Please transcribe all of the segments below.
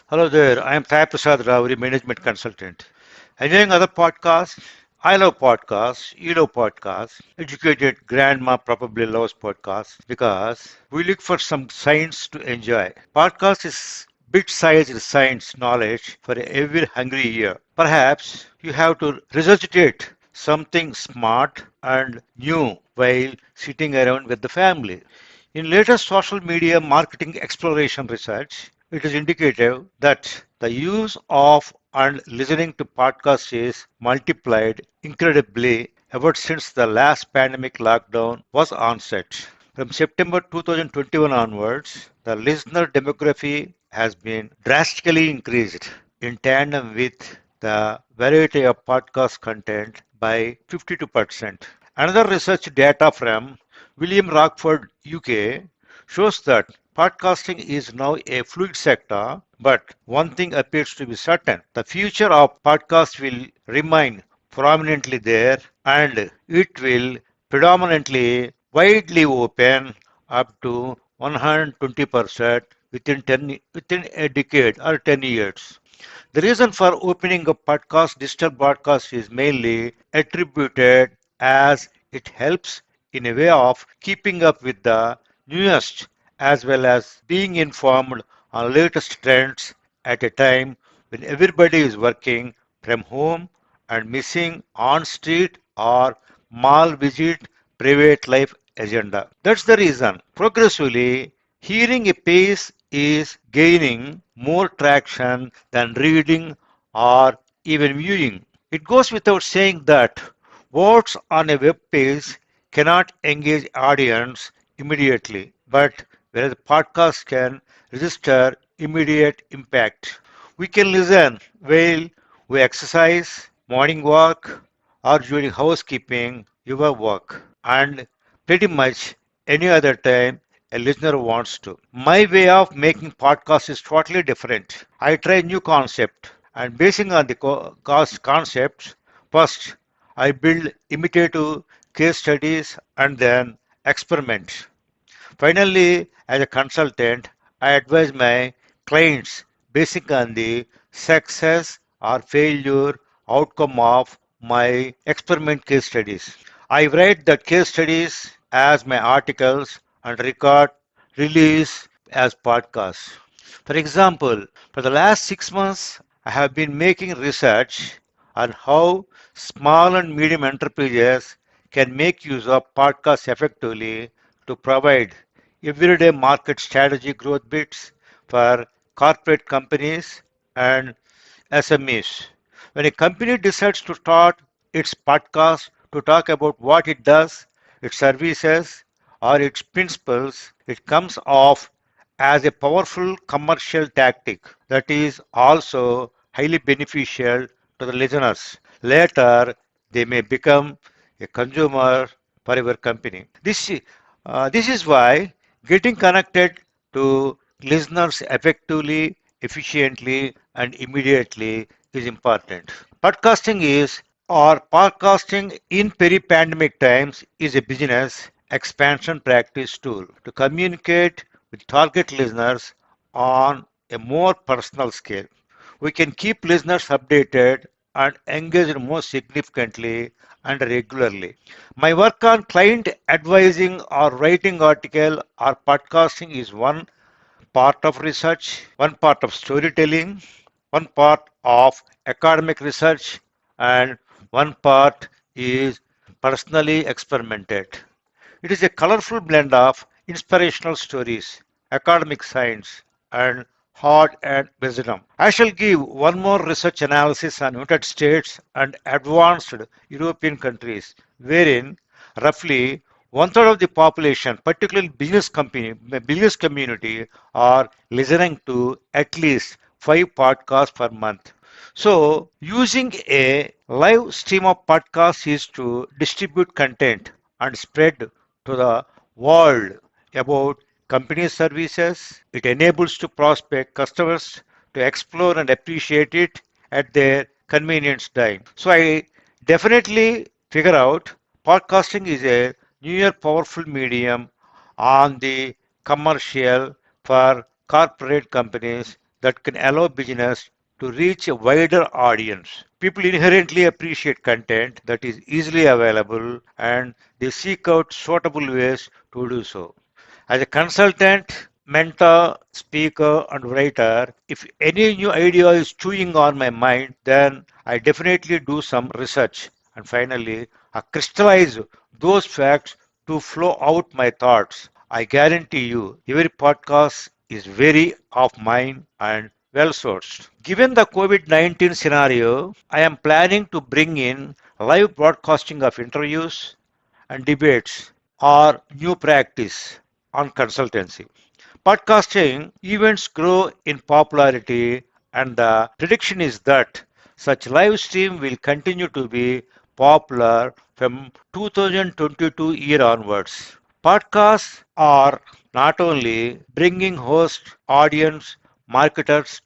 Hello there, I am Sai Prasad Ravuri, Management Consultant. Enjoying other podcasts? I love podcasts, you love podcasts. Educated grandma probably loves podcasts because we look for some science to enjoy. Podcast is bit-sized science knowledge for every hungry ear. Perhaps you have to resuscitate something smart and new while sitting around with the family. In latest social media marketing exploration research, it is indicative that the use of and listening to podcasts is multiplied incredibly ever since the last pandemic lockdown was onset. From September 2021 onwards, the listener demography has been drastically increased in tandem with the variety of podcast content by 52%. Another research data from William Rockford, UK, shows that podcasting is now a fluid sector, but one thing appears to be certain. The future of podcasts will remain prominently there and it will predominantly widely open up to 120% within a decade or 10 years. The reason for opening up podcast, digital broadcast is mainly attributed as it helps in a way of keeping up with the newest as well as being informed on latest trends at a time when everybody is working from home and missing on-street or mall visit private life agenda. That's the reason. Progressively, hearing a piece is gaining more traction than reading or even viewing. It goes without saying that words on a web page cannot engage audience immediately, but whereas podcast can register immediate impact. We can listen while we exercise, morning walk, or during housekeeping, your work, and pretty much any other time a listener wants to. My way of making podcasts is totally different. I try new concept and basing on the concepts, first I build imitative case studies and then experiment. Finally, as a consultant, I advise my clients based on the success or failure outcome of my experiment case studies. I write the case studies as my articles and record release as podcasts. For example, for the last 6 months, I have been making research on how small and medium enterprises can make use of podcasts effectively to provide everyday market strategy growth bits for corporate companies and SMEs. When a company decides to start its podcast to talk about what it does, its services, or its principles, it comes off as a powerful commercial tactic that is also highly beneficial to the listeners. Later, they may become a consumer for your company. This is why getting connected to listeners effectively, efficiently, and immediately is important. Podcasting is or podcasting in peri-pandemic times is a business expansion practice tool to communicate with target listeners on a more personal scale. We can keep listeners updated and engaged more significantly and regularly. My work on client advising or writing article or podcasting is one part of research, one part of storytelling, one part of academic research, and one part is personally experimented. It is a colorful blend of inspirational stories, academic science, and hard-earned wisdom. I shall give one more research analysis on United States and advanced European countries, wherein roughly one third of the population, particularly business community, are listening to at least 5 podcasts per month. So, using a live stream of podcasts is to distribute content and spread to the world about company services. It enables to prospect customers to explore and appreciate it at their convenience time. So I definitely figure out podcasting is a newer powerful medium on the commercial for corporate companies that can allow business to reach a wider audience. People inherently appreciate content that is easily available and they seek out suitable ways to do so. As a consultant, mentor, speaker, and writer, if any new idea is chewing on my mind, then I definitely do some research. And finally, I crystallize those facts to flow out my thoughts. I guarantee you, every podcast is very of mine and well sourced. Given the COVID 19 scenario, I am planning to bring in live broadcasting of interviews and debates or new practice on consultancy. Podcasting events grow in popularity, and the prediction is that such live stream will continue to be popular from 2022 year onwards. Podcasts are not only bringing host, audience, marketers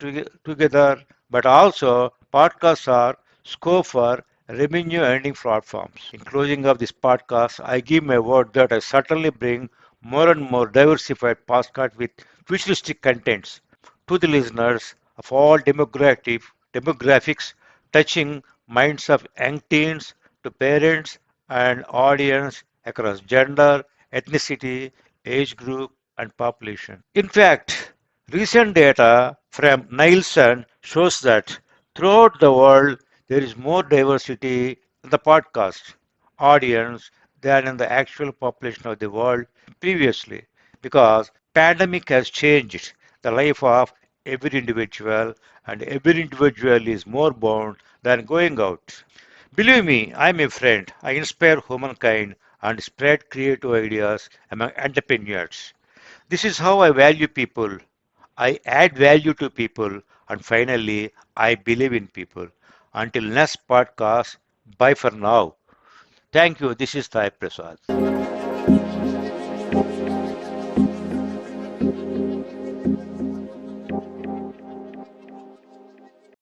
together, but also podcasts are scope for revenue earning platforms. In closing of this podcast, I give my word that I certainly bring more and more diversified podcast with futuristic contents to the listeners of all demographics, touching minds of young teens to parents and audience across gender, ethnicity, age group, and population. In fact, recent data from Nielsen shows that throughout the world there is more diversity in the podcast audience than in the actual population of the world previously because pandemic has changed the life of every individual and every individual is more bound than going out. Believe me, I'm a friend. I inspire humankind and spread creative ideas among entrepreneurs. This is how I value people. I add value to people. And finally, I believe in people. Until next podcast, bye for now. Thank you. This is Sai Prasad.